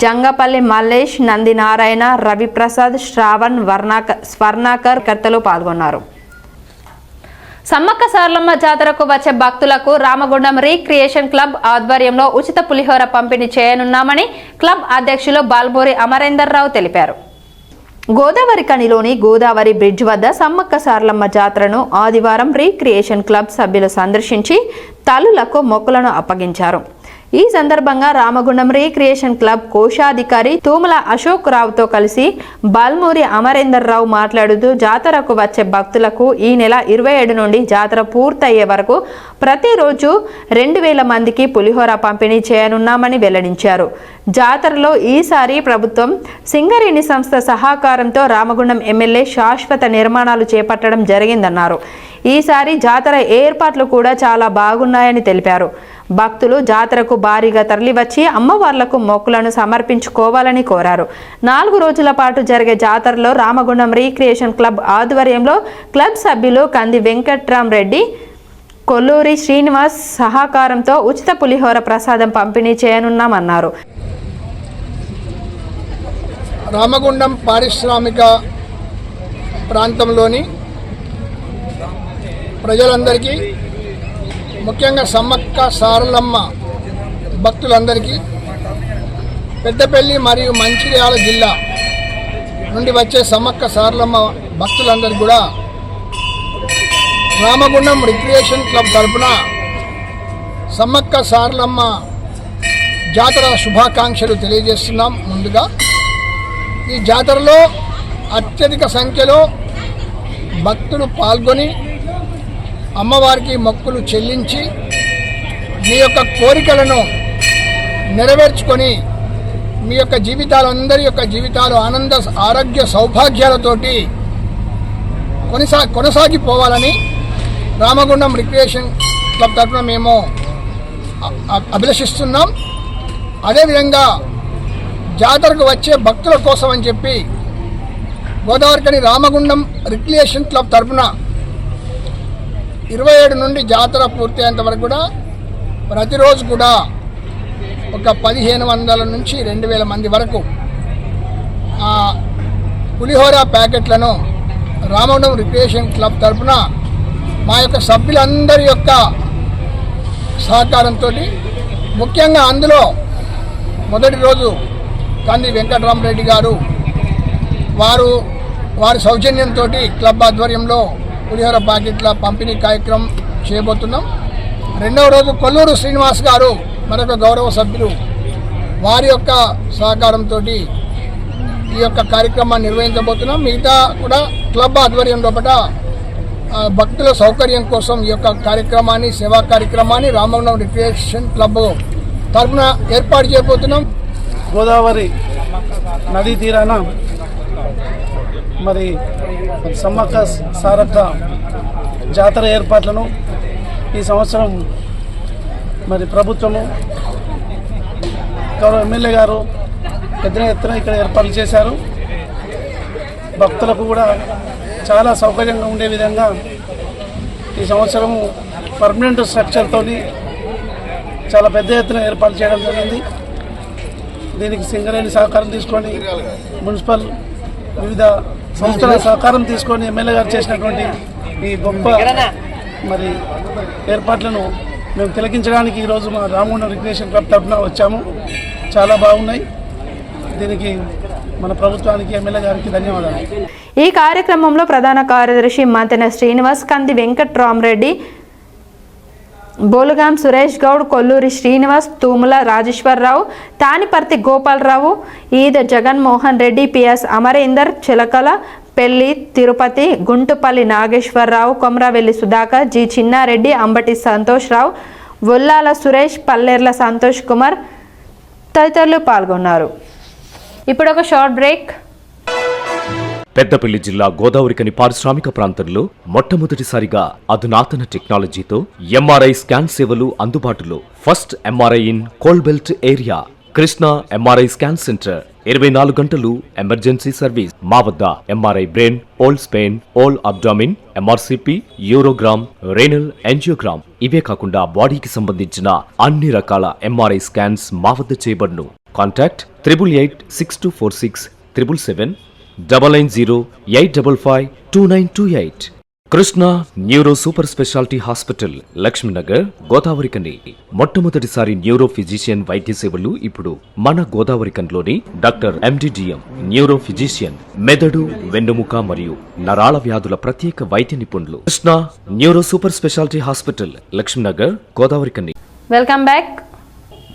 జంగపల్లి మల్లేష్, నంది నారాయణ, రవిప్రసాద్, శ్రావణ్, స్వర్ణాకర్ కర్తలు పాల్గొన్నారు. సమ్మక్క సారలమ్మ జాతరకు వచ్చే భక్తులకు రామగుండం రీక్రియేషన్ క్లబ్ ఆధ్వర్యంలో ఉచిత పులిహోర పంపిణీ చేయనున్నామని క్లబ్ అధ్యక్షులు బాల్మూరి అమరేందర్ రావు తెలిపారు. గోదావరి కనిలోని గోదావరి బ్రిడ్జ్ వద్ద సమ్మక్క సారలమ్మ జాతరను ఆదివారం రీక్రియేషన్ క్లబ్ సభ్యులు సందర్శించి తల్లులకు మొక్కులను అప్పగించారు. ఈ సందర్భంగా రామగుండం రీక్రియేషన్ క్లబ్ కోశాధికారి తూముల అశోక్ రావుతో కలిసి బాల్మూరి అమరేందర్ రావు మాట్లాడుతూ జాతరకు వచ్చే భక్తులకు ఈ నెల 27 నుండి జాతర పూర్తయ్యే వరకు ప్రతిరోజు 2,000 మందికి పులిహోర పంపిణీ చేయనున్నామని వెల్లడించారు. జాతరలో ఈసారి ప్రభుత్వం సింగరేణి సంస్థ సహకారంతో రామగుండం ఎమ్మెల్యే శాశ్వత నిర్మాణాలు చేపట్టడం జరిగిందన్నారు. ఈసారి జాతర ఏర్పాట్లు కూడా చాలా బాగున్నాయని తెలిపారు. భక్తులు జాతరకు భారీగా తరలివచ్చి అమ్మవార్లకు మొక్కులను సమర్పించుకోవాలని కోరారు. 4 రోజుల పాటు జరిగే జాతరలో రామగుండం రీక్రియేషన్ క్లబ్ ఆధ్వర్యంలో క్లబ్ సభ్యులు కంది వెంకట్రామరెడ్డి, కొల్లూరి శ్రీనివాస్ సహకారంతో ఉచిత పులిహోర ప్రసాదం పంపిణీ చేయనున్నామన్నారు. రామగుండం పారిశ్రామిక ప్రాంతంలోని ప్రజలందరికీ, ముఖ్యంగా సమ్మక్క సారలమ్మ భక్తులందరికీ, పెద్దపల్లి మరియు మంచిర్యాల జిల్లా నుండి వచ్చే సమ్మక్క సారలమ్మ భక్తులందరికీ కూడా రామగుండం రిక్రియేషన్ క్లబ్ తరఫున సమ్మక్క సారలమ్మ జాతర శుభాకాంక్షలు తెలియజేస్తున్నాం. ముందుగా ఈ జాతరలో అత్యధిక సంఖ్యలో భక్తులు పాల్గొని అమ్మవారికి మొక్కులు చెల్లించి మీ యొక్క కోరికలను నెరవేర్చుకొని మీ యొక్క జీవితాలు, అందరి యొక్క జీవితాలు ఆనంద ఆరోగ్య సౌభాగ్యాలతోటి కొనసాగిపోవాలని రామగుండం రిక్రియేషన్ క్లబ్ తరఫున మేము అభిలషిస్తున్నాం. అదేవిధంగా జాతరకు వచ్చే భక్తుల కోసం అని చెప్పి గోదావరికని రామగుండం రిక్రియేషన్ క్లబ్ తరఫున 27 నుండి జాతర పూర్తి అయ్యేంత వరకు కూడా ప్రతిరోజు కూడా ఒక 1,500 నుంచి 2,000 మంది వరకు పులిహోర ప్యాకెట్లను రామగుండం రిక్రియేషన్ క్లబ్ తరఫున మా యొక్క సభ్యులందరి యొక్క సహకారంతో, ముఖ్యంగా అందులో మొదటి రోజు కంది వెంకట్రామరెడ్డి గారు వారి సౌజన్యంతో క్లబ్ ఆధ్వర్యంలో పులిహోర ప్యాకెట్ల పంపిణీ కార్యక్రమం చేయబోతున్నాం. రెండవ రోజు కొల్లూరు శ్రీనివాస్ గారు మరొక గౌరవ సభ్యులు వారి యొక్క సహకారంతో ఈ యొక్క కార్యక్రమాన్ని నిర్వహించబోతున్నాం. మిగతా కూడా క్లబ్ ఆధ్వర్యం లోపల భక్తుల సౌకర్యం కోసం ఈ యొక్క కార్యక్రమాన్ని, సేవా కార్యక్రమాన్ని రామగుండం రిక్రియేషన్ క్లబ్ తరఫున ఏర్పాటు చేయబోతున్నాం. గోదావరి నదీ తీరాన మరి సమ్మక్క సారక్క జాతర ఏర్పాట్లను ఈ సంవత్సరం మరి ప్రభుత్వము గౌరవ ఎమ్మెల్యే గారు పెద్ద ఎత్తున ఇక్కడ ఏర్పాట్లు చేశారు. భక్తులకు కూడా చాలా సౌకర్యంగా ఉండే విధంగా ఈ సంవత్సరము పర్మనెంట్ స్ట్రక్చర్తో చాలా పెద్ద ఎత్తున ఏర్పాటు చేయడం జరిగింది. దీనికి సింగరేణి సహకారం తీసుకొని, మున్సిపల్ వివిధ సంస్థల సహకారం తీసుకొని ఎమ్మెల్యే గారు చేసినటువంటి ఈ గొప్ప మరి ఏర్పాట్లను మేము తిలకించడానికి ఈరోజు మా రామగుండం రిక్రియేషన్ క్లబ్ తరఫున వచ్చాము. చాలా బాగున్నాయి. దీనికి మన ప్రభుత్వానికి, ఎమ్మెల్యే గారికి ధన్యవాదాలు. ఈ కార్యక్రమంలో ప్రధాన కార్యదర్శి మంతెన శ్రీనివాస్, కంది వెంకట్రామరెడ్డి, బోలుగాం సురేష్ గౌడ్, కొల్లూరి శ్రీనివాస్, తూముల రాజేశ్వరరావు, తానిపర్తి గోపాలరావు, ఈద జగన్మోహన్ రెడ్డి, పిఎస్ అమరేందర్, చిలకల పెళ్లి తిరుపతి, గుంటుపల్లి నాగేశ్వరరావు, కొమరవెల్లి సుధాకర్, జి చిన్నారెడ్డి, అంబటి సంతోష్ రావు, వొల్లాల సురేష్, పల్లెర్ల సంతోష్ కుమార్ తదితరులు పాల్గొన్నారు. ఇప్పుడు ఒక షార్ట్ బ్రేక్. పెద్దపల్లి జిల్లా గోదావరికని పారిశ్రామిక ప్రాంతంలో మొట్టమొదటిసారిగా అధునాతన టెక్నాలజీతో ఎంఆర్ఐ స్కాన్ సేవలు అందుబాటులో. First MRI in coal belt area. Krishna MRI scan centre 24 గంటలు ఎమర్జెన్సీ సర్వీస్. మా వద్ద MRI brain, whole spine, whole abdomen, MRCP, urogram, renal angiogram, ఇవే కాకుండా బాడీకి సంబంధించిన అన్ని రకాల ఎంఆర్ఐ స్కాన్స్ మా వద్ద చేయబడును. Contact 8882467777 99085552928. Krishna neuro super speciality hospital, Lakshmi Nagar, Godavarikhani. మొట్టమొదటిసారి న్యూరో ఫిజిషియన్ వైద్య సేవలు ఇప్పుడు మన గోదావరికన్లోని డాక్టర్ ఎండిడిఎం న్యూరో ఫిజిషియన్, మెదడు, వెన్నుముక మరియు నరాల వ్యాధుల ప్రత్యేక వైద్య నిపుణులు. Krishna neuro super speciality hospital, Lakshmi Nagar, Godavarikhani. Welcome back.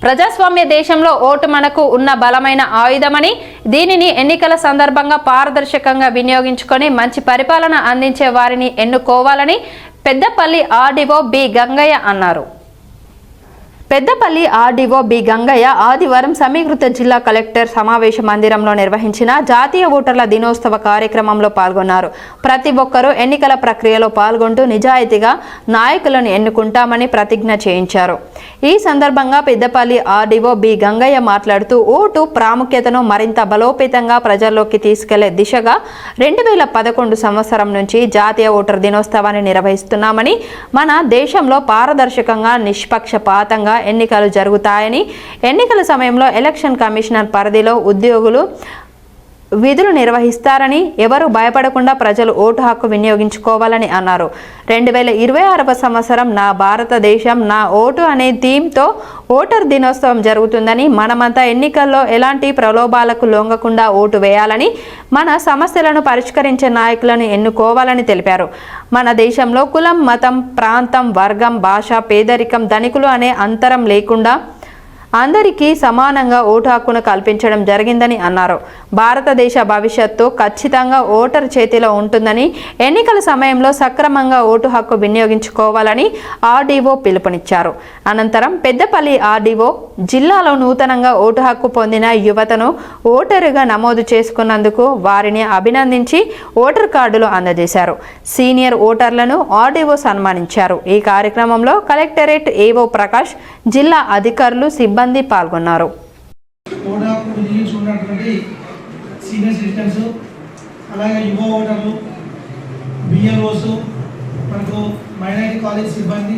ప్రజాస్వామ్య దేశంలో ఓటు మనకు ఉన్న బలమైన ఆయుధమని, దీనిని ఎన్నికల సందర్భంగా పారదర్శకంగా వినియోగించుకొని మంచి పరిపాలన అందించే వారిని ఎన్నుకోవాలని పెద్దపల్లి ఆర్డీఓ బి గంగయ్య అన్నారు. పెద్దపల్లి ఆర్డీఓ బి గంగయ్య ఆదివారం సమీకృత జిల్లా కలెక్టర్ సమావేశ మందిరంలో నిర్వహించిన జాతీయ ఓటర్ల దినోత్సవ కార్యక్రమంలో పాల్గొన్నారు. ప్రతి ఒక్కరూ ఎన్నికల ప్రక్రియలో పాల్గొంటూ నిజాయితీగా నాయకులను ఎన్నుకుంటామని ప్రతిజ్ఞ చేయించారు. ఈ సందర్భంగా పెద్దపల్లి ఆర్డీఓ బి గంగయ్య మాట్లాడుతూ ఓటు ప్రాముఖ్యతను మరింత బలోపేతంగా ప్రజల్లోకి తీసుకెళ్లే దిశగా 2011 సంవత్సరం నుంచి జాతీయ ఓటర్ దినోత్సవాన్ని నిర్వహిస్తున్నామని, మన దేశంలో పారదర్శకంగా నిష్పక్షపాతంగా ఎన్నికలు జరుగుతాయని, ఎన్నికల సమయంలో ఎలక్షన్ కమిషనర్ పరిధిలో ఉద్యోగులు విధులు నిర్వహిస్తారని, ఎవరు భయపడకుండా ప్రజలు ఓటు హక్కు వినియోగించుకోవాలని అన్నారు. 2026వ సంవత్సరం నా భారతదేశం నా ఓటు అనే థీమ్తో ఓటర్ దినోత్సవం జరుగుతుందని, మనమంతా ఎన్నికల్లో ఎలాంటి ప్రలోభాలకు లొంగకుండా ఓటు వేయాలని, మన సమస్యలను పరిష్కరించే నాయకులను ఎన్నుకోవాలని తెలిపారు. మన దేశంలో కులం, మతం, ప్రాంతం, వర్గం, భాష, పేదరికం, ధనికులు అనే అంతరం లేకుండా అందరికీ సమానంగా ఓటు హక్కును కల్పించడం జరిగిందని అన్నారు. భారతదేశ భవిష్యత్తు ఖచ్చితంగా ఓటర్ చేతిలో ఉంటుందని, ఎన్నికల సమయంలో సక్రమంగా ఓటు హక్కు వినియోగించుకోవాలని ఆర్డీఓ పిలుపునిచ్చారు. అనంతరం పెద్దపల్లి ఆర్డీఓ జిల్లాలో నూతనంగా ఓటు హక్కు పొందిన యువతను ఓటరుగా నమోదు చేసుకున్నందుకు వారిని అభినందించి ఓటర్ కార్డులు అందజేశారు. సీనియర్ ఓటర్లను ఆర్డీఓ సన్మానించారు. ఈ కార్యక్రమంలో కలెక్టరేట్ ఏవో ప్రకాష్, జిల్లా అధికారులు, సిబ్బంది పాల్గొన్నారు. సీనియర్ సిటిజన్స్, అలాగే యువ ఓటర్లు, బిఎల్ఓస్, మనకు మైనారిటీ కాలేజ్ సిబ్బంది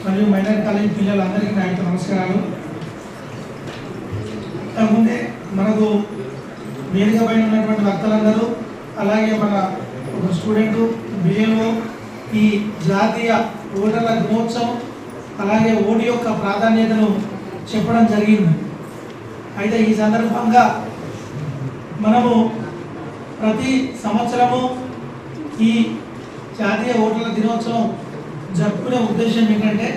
మరియు మైనారిటీ కాలేజ్ పిల్లలందరికీ నా యొక్క నమస్కారాలు. కాకపోతే మనకు వేదిక పైన ఉన్నటువంటి భక్తులందరూ, అలాగే మన ఒక స్టూడెంట్, బిఎల్ఓ ఈ జాతీయ ఓటర్ల దినోత్సవం అలాగే ఓటు యొక్క ప్రాధాన్యతను చెప్పడం జరిగింది. అయితే ఈ సందర్భంగా మనము ప్రతి సంవత్సరము ఈ జాతీయ ఓటర్ల దినోత్సవం జరుపుకునే ఉద్దేశం ఏంటంటే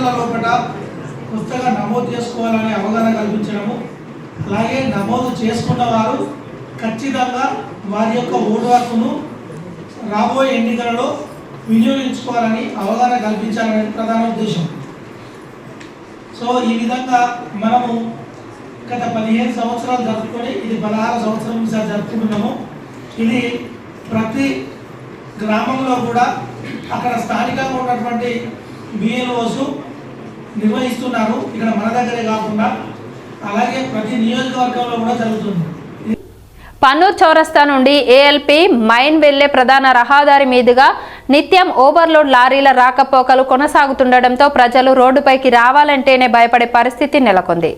జాతరల లోపల కొత్తగా నమోదు చేసుకోవాలని అవగాహన కల్పించడము, అలాగే నమోదు చేసుకున్న వారు ఖచ్చితంగా వారి యొక్క ఓటు హక్కును రాబోయే ఎన్నికలలో వినియోగించుకోవాలని అవగాహన కల్పించాలనేది ప్రధాన ఉద్దేశం. సో ఈ విధంగా మనము గత 15 సంవత్సరాలు జరుపుకొని ఇది 16వ సంవత్సరం ఈసారి జరుపుకుంటున్నాము. ఇది ప్రతి గ్రామంలో కూడా అక్కడ స్థానికంగా ఉన్నటువంటి బిఎల్ఓస్ నిర్వహిస్తున్నారు. ఇక్కడ మన దగ్గరే కాకుండా అలాగే ప్రతి నియోజకవర్గంలో కూడా జరుగుతుంది. పన్నూర్ చౌరస్తా నుండి ఏఎల్పి మైన్ వెళ్లే ప్రధాన రహదారి మీదుగా నిత్యం ఓవర్లోడ్ లారీల రాకపోకలు కొనసాగుతుండటంతో ప్రజలు రోడ్డుపైకి రావాలంటేనే భయపడే పరిస్థితి నెలకొంది.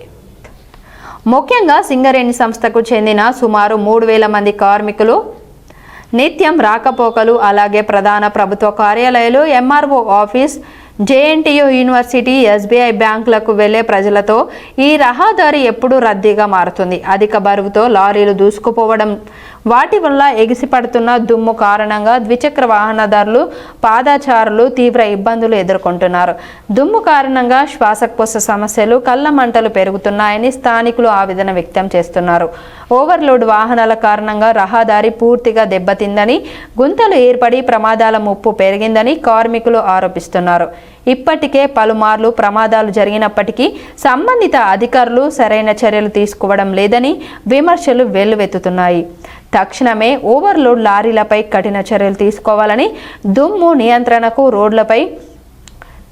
ముఖ్యంగా సింగరేణి సంస్థకు చెందిన సుమారు 3000 మంది కార్మికులు నిత్యం రాకపోకలు, అలాగే ప్రధాన ప్రభుత్వ కార్యాలయాలు, MRO office, JNTU university, SBI బ్యాంకులకు వెళ్లే ప్రజలతో ఈ రహదారి ఎప్పుడూ రద్దీగా మారుతుంది. అధిక బరువుతో లారీలు దూసుకుపోవడం, వాటి వల్ల ఎగిసిపడుతున్న దుమ్ము కారణంగా ద్విచక్ర వాహనదారులు, పాదచారులు తీవ్ర ఇబ్బందులు ఎదుర్కొంటున్నారు. దుమ్ము కారణంగా శ్వాసకోశ సమస్యలు, కళ్ల మంటలు పెరుగుతున్నాయని స్థానికులు ఆవేదన వ్యక్తం చేస్తున్నారు. ఓవర్లోడ్ వాహనాల కారణంగా రహదారి పూర్తిగా దెబ్బతిందని, గుంతలు ఏర్పడి ప్రమాదాల ముప్పు పెరిగిందని కార్మికులు ఆరోపిస్తున్నారు. ఇప్పటికే పలుమార్లు ప్రమాదాలు జరిగినప్పటికీ సంబంధిత అధికారులు సరైన చర్యలు తీసుకోవడం లేదని విమర్శలు వెల్లువెత్తుతున్నాయి. తక్షణమే ఓవర్లోడ్ లారీలపై కఠిన చర్యలు తీసుకోవాలని, దుమ్ము నియంత్రణకు రోడ్లపై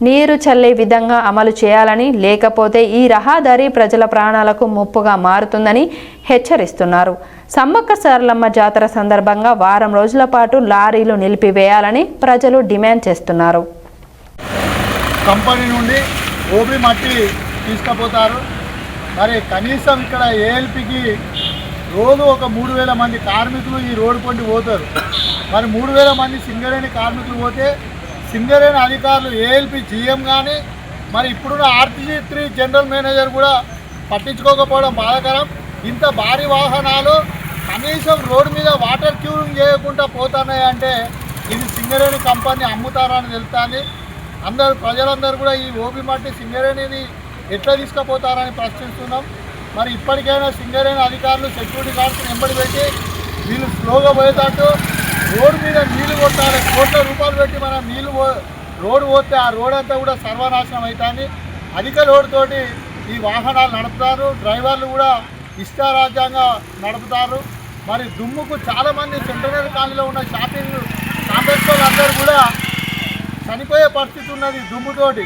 నీరు చల్లే విధంగా అమలు చేయాలని, లేకపోతే ఈ రహదారి ప్రజల ప్రాణాలకు ముప్పుగా మారుతుందని హెచ్చరిస్తున్నారు. సమ్మక్క సారలమ్మ జాతర సందర్భంగా వారం రోజుల పాటు లారీలు నిలిపివేయాలని ప్రజలు డిమాండ్ చేస్తున్నారు. కంపెనీ నుండి ఓబీ మట్టి తీసుకుపోతారు. మరి కనీసం ఇక్కడ ఏఎల్పికి రోజు ఒక 3000 మంది కార్మికులు ఈ రోడ్డు పొండి పోతారు. మరి 3000 మంది సింగరేణి కార్మికులు పోతే సింగరేణి అధికారులు ఏఎల్పి జీఎం కానీ మరి ఇప్పుడున్న ఆర్టీసీ జనరల్ మేనేజర్ కూడా పట్టించుకోకపోవడం బాధాకరం. ఇంత భారీ వాహనాలు కనీసం రోడ్డు మీద వాటర్ క్యూరింగ్ చేయకుండా పోతున్నాయంటే ఇది సింగరేణి కంపెనీ అమ్ముతారని తెలుస్తుంది. ప్రజలందరూ కూడా ఈ ఓబీ మట్టి సింగరేణిని ఎట్లా తీసుకుపోతారని ప్రశ్నిస్తున్నాం. మరి ఇప్పటికైనా సింగరేణి అధికారులు సెక్యూరిటీ గార్డ్స్ని వెంబడి పెట్టి వీళ్ళు స్లోగా పోయేటట్టు రోడ్డు మీద నీళ్లు కొట్టాలి. కోట్ల రూపాయలు పెట్టి మనం రోడ్డు పోతే ఆ రోడ్ అంతా కూడా సర్వనాశనం అవుతుంది. అధిక లోడుతోటి ఈ వాహనాలు నడుపుతారు. డ్రైవర్లు కూడా ఇష్టారాజ్యంగా నడుపుతారు. మరి దుమ్ముకు చాలామంది సెంట్రల్ కాలనీలో ఉన్న షాపింగ్ కాంప్లెక్స్ అందరూ కూడా చనిపోయే పరిస్థితి ఉన్నది దుమ్ముతోటి.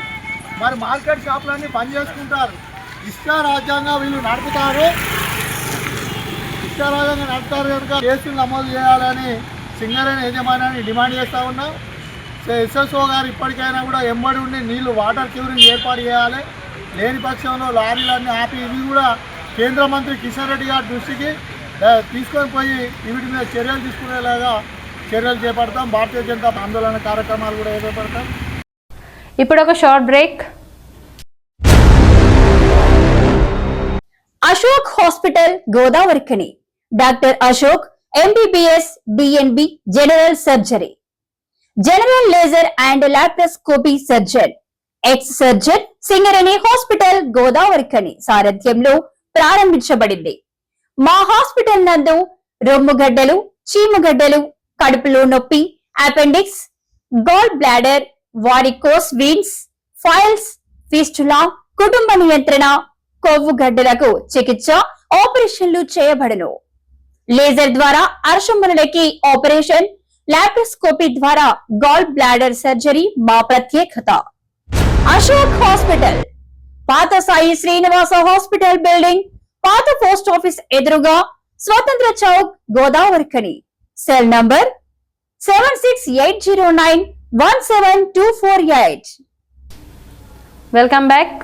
మరి మార్కెట్ షాపులన్నీ బంద్ చేసుకుంటారు. ఇష్టారాజ్యంగా వీళ్ళు నడుపుతారు. ఇష్టారాజ్యంగా నడుపుతారు కనుక కేసులు నమోదు చేయాలని సింగరేణి యజమానాన్ని డిమాండ్ చేస్తూ ఉన్నాం. ఎస్ఎస్ఓ గారు ఇప్పటికైనా కూడా ఎంబడి ఉండి నీళ్లు వాటర్ క్యూరింగ్ ఏర్పాటు చేయాలి. లేని పక్షంలో లారీలన్నీ ఆపి ఇవి కూడా కేంద్ర మంత్రి కిషన్ రెడ్డి గారి దృష్టికి తీసుకొని పోయి వీటి మీద చర్యలు తీసుకునేలాగా చర్యలు చేపడతాం. భారతీయ జనతా ఆందోళన కార్యక్రమాలు కూడా చేపడతాం. ఇప్పుడు ఒక short break. Ashok hospital Godavarikhani, doctor Ashok MBBS DNB general surgery, general laser and laparoscopy surgeon, ex surgeon, Singareni hospital Godavarikhani సారథ్యంలో ప్రారంభించబడింది. మా హాస్పిటల్ నందు రొమ్ముగడ్డలు, చీముగడ్డలు, కడుపులో నొప్పి, appendix, gall bladder, varicose veins, piles, fistula, కుటుంబ నియంత్రణ, కొవ్వు గడ్డలకు చికిత్స, ఆపరేషన్లు చేయబడును. లేజర్ ద్వారా అర్షములకి ఆపరేషన్, లాప్రోస్కోపీ ద్వారా గాల్ బ్లాడర్ సర్జరీ మా ప్రత్యేకత. అశోక్ హాస్పిటల్, పాత సాయి శ్రీనివాస హాస్పిటల్ బిల్డింగ్, పాత పోస్ట్ ఆఫీస్ ఎదురుగా, స్వతంత్ర Chowk, Godavarikhani. Cell number 7680917248. Welcome back.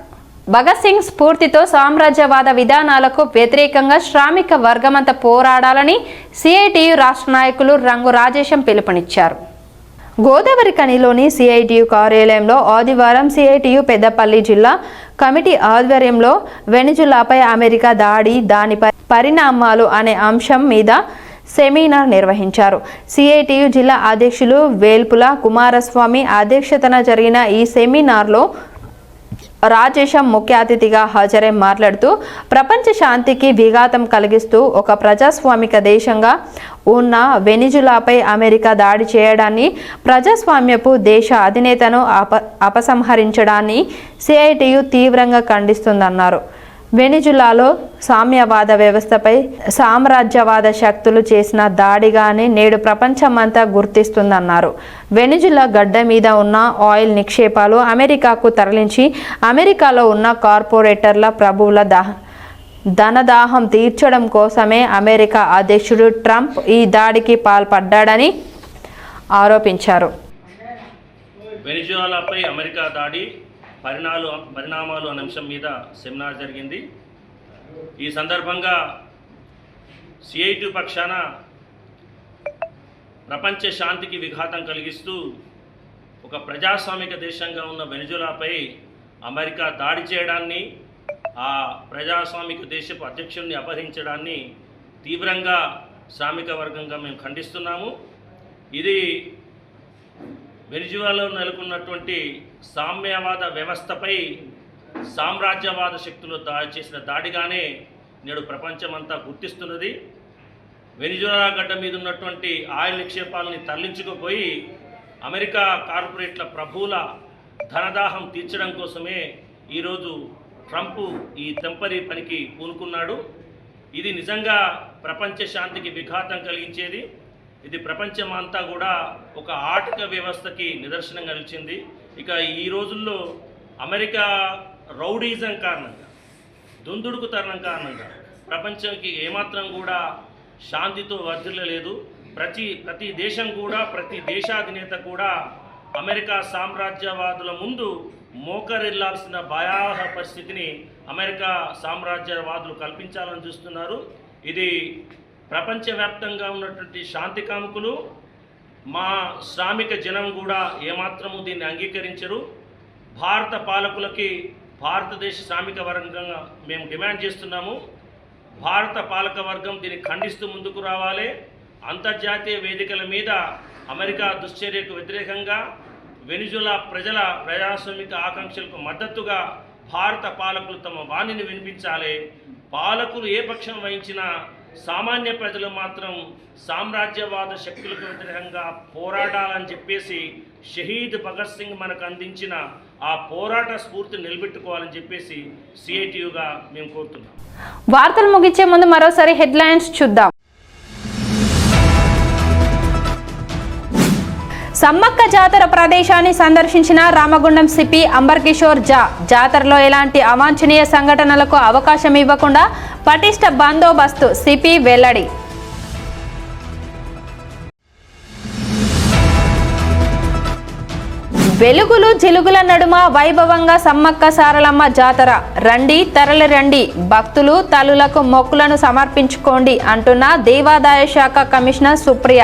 Bhagat Singh స్ఫూర్తితో సామ్రాజ్యవాద విధానాలకు వ్యతిరేకంగా శ్రామిక వర్గమంతా పోరాడాలని సిఐటియు రాష్ట్ర నాయకులు రంగు రాజేశం పిలుపునిచ్చారు. గోదావరిఖనిలోని సిఐటియు కార్యాలయంలో ఆదివారం సిఐటియు పెద్దపల్లి జిల్లా కమిటీ ఆధ్వర్యంలో వెనిజులాపై అమెరికా దాడి, దానిపై పరిణామాలు అనే అంశం మీద సెమినార్ నిర్వహించారు. సిఐటియు జిల్లా అధ్యక్షులు వేల్పుల కుమారస్వామి అధ్యక్షతన జరిగిన ఈ సెమినార్లో రాజేశం ముఖ్య అతిథిగా హాజరై మాట్లాడుతూ ప్రపంచ శాంతికి విఘాతం కలిగిస్తూ ఒక ప్రజాస్వామిక దేశంగా ఉన్న వెనిజులాపై అమెరికా దాడి చేయడాన్ని, ప్రజాస్వామ్యపు దేశ అధినేతను అపసంహరించడాన్ని సిఐటియు తీవ్రంగా ఖండిస్తుందన్నారు. వెనిజులాలో సామ్యవాద వ్యవస్థపై సామ్రాజ్యవాద శక్తులు చేసిన దాడిగానే నేడు ప్రపంచమంతా గుర్తిస్తుందన్నారు. వెనిజులా గడ్డ మీద ఉన్న ఆయిల్ నిక్షేపాలు అమెరికాకు తరలించి అమెరికాలో ఉన్న కార్పొరేటర్ల ప్రభువుల ధనదాహం తీర్చడం కోసమే అమెరికా అధ్యక్షుడు ట్రంప్ ఈ దాడికి పాల్పడ్డాడని ఆరోపించారు. వెనిజులాపై అమెరికా దాడి పరిణామాలు అనే అంశం మీద సెమినార్ జరిగింది. ఈ సందర్భంగా సిఐటి పక్షాన ప్రపంచ శాంతికి విఘాతం కలిగిస్తూ ఒక ప్రజాస్వామిక దేశంగా ఉన్న వెనిజులాపై అమెరికా దాడి చేయడాన్ని, ఆ ప్రజాస్వామిక దేశపు అధ్యక్షుడిని అపహరించడాన్ని తీవ్రంగా శ్రామిక వర్గంగా మేము ఖండిస్తున్నాము. ఇది వెనిజులాలో నెలకొన్నటువంటి సామ్యవాద వ్యవస్థపై సామ్రాజ్యవాద శక్తులు చేసిన దాడిగానే నేడు ప్రపంచమంతా గుర్తిస్తున్నది. వెనిజులా గడ్డ మీద ఉన్నటువంటి ఆయిల్ నిక్షేపాలని తరలించుకుపోయి అమెరికా కార్పొరేట్ల ప్రభువుల ధనదాహం తీర్చడం కోసమే ఈరోజు ట్రంప్ ఈ తెంపరీ పనికి పూనుకున్నాడు. ఇది నిజంగా ప్రపంచ శాంతికి విఘాతం కలిగించేది. ఇది ప్రపంచమంతా కూడా ఒక ఆర్థిక వ్యవస్థకి నిదర్శనంగా నిలిచింది. ఇక ఈ రోజుల్లో అమెరికా రౌడీజం కారణంగా, దుందుడుకు తరుణం కారణంగా ప్రపంచానికి ఏమాత్రం కూడా శాంతితో వర్ధిల్లలేదు. ప్రతి దేశం కూడా, ప్రతి దేశాధినేత కూడా అమెరికా సామ్రాజ్యవాదుల ముందు మోకరిల్లాల్సిన భయావహ పరిస్థితిని అమెరికా సామ్రాజ్యవాదులు కల్పించాలని చూస్తున్నారు. ఇది ప్రపంచవ్యాప్తంగా ఉన్నటువంటి శాంతి కాముకులు, మా శ్రామిక జనం కూడా ఏమాత్రము దీన్ని అంగీకరించరు. భారత పాలకులకి భారతదేశ శ్రామిక వర్గంగా మేము డిమాండ్ చేస్తున్నాము. భారత పాలక వర్గం దీన్ని ఖండిస్తూ ముందుకు రావాలి. అంతర్జాతీయ వేదికల మీద అమెరికా దుశ్చర్యకు వ్యతిరేకంగా వెనిజులా ప్రజల ప్రజాస్వామిక ఆకాంక్షలకు మద్దతుగా భారత పాలకులు తమ వాణిని వినిపించాలి. పాలకులు ఏ పక్షం వహించినా సామాన్య ప్రజలు మాత్రం సామ్రాజ్యవాద శక్తులకు వ్యతిరేకంగా పోరాడాలని చెప్పేసి షహీద్ భగత్ సింగ్ మనకు అందించిన ఆ పోరాట స్ఫూర్తిని నిలబెట్టుకోవాలని చెప్పేసి సిఐటియుగా మేము కోరుతున్నాం. వార్తలు ముగించే ముందు మరోసారి హెడ్లైన్స్ చూద్దాం. సమ్మక్క జాతర ప్రదేశాన్ని సందర్శించిన రామగుండం సిపి అంబర్ కిషోర్ జాతరలో ఎలాంటి అవాంఛనీయ సంఘటనలకు అవకాశం ఇవ్వకుండా పటిష్ట బందోబస్తు, సిపి వెల్లడి. వెలుగులు జిలుగుల నడుమ వైభవంగా సమ్మక్క సారలమ్మ జాతర, రండి తరలి రండి, భక్తులు తల్లులకు మొక్కులను సమర్పించుకోండి అంటున్న దేవాదాయ శాఖ కమిషనర్ సుప్రియ.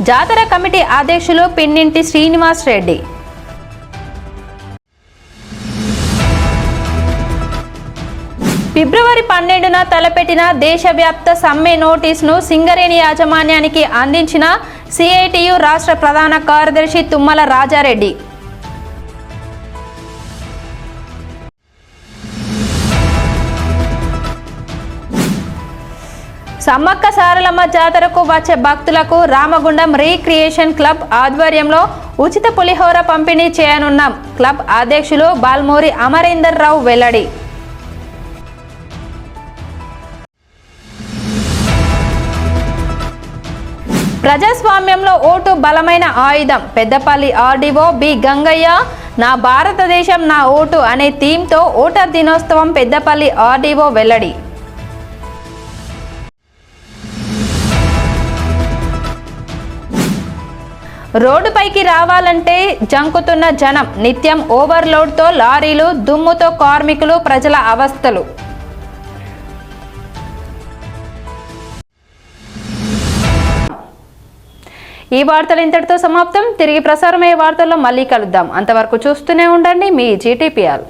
జాతర కమిటీ అధ్యక్షులు పిన్నింటి శ్రీనివాస్ రెడ్డి. ఫిబ్రవరి 12న తలపెట్టిన దేశవ్యాప్త సమ్మె నోటీసును సింగరేణి యాజమాన్యానికి అందించిన సిఐటియు రాష్ట్ర ప్రధాన కార్యదర్శి తుమ్మల రాజారెడ్డి. సమ్మక్క సారలమ్మ జాతరకు వచ్చే భక్తులకు రామగుండం రీక్రియేషన్ క్లబ్ ఆధ్వర్యంలో ఉచిత పులిహోర పంపిణీ చేయనున్నాం. క్లబ్ అధ్యక్షులు బాల్మూరి అమరేందర్ రావు వెల్లడి. ప్రజాస్వామ్యంలో ఓటు బలమైన ఆయుధం, పెద్దపల్లి ఆర్డీఓ బి గంగయ్య. నా భారతదేశం నా ఓటు అనే థీమ్తో ఓటర్ దినోత్సవం పెద్దపల్లి ఆర్డీఓ వెల్లడి. రోడ్డుపైకి రావాలంటే జంకుతున్న జనం, నిత్యం ఓవర్లోడ్తో లారీలు, దుమ్ముతో కార్మికులు, ప్రజల అవస్థలు. ఈ వార్తలు ఇంతటితో సమాప్తం. తిరిగి ప్రసారమయ్యే వార్తల్లో మళ్ళీ కలుద్దాం. అంతవరకు చూస్తూనే ఉండండి మీ జీటీపీఆర్.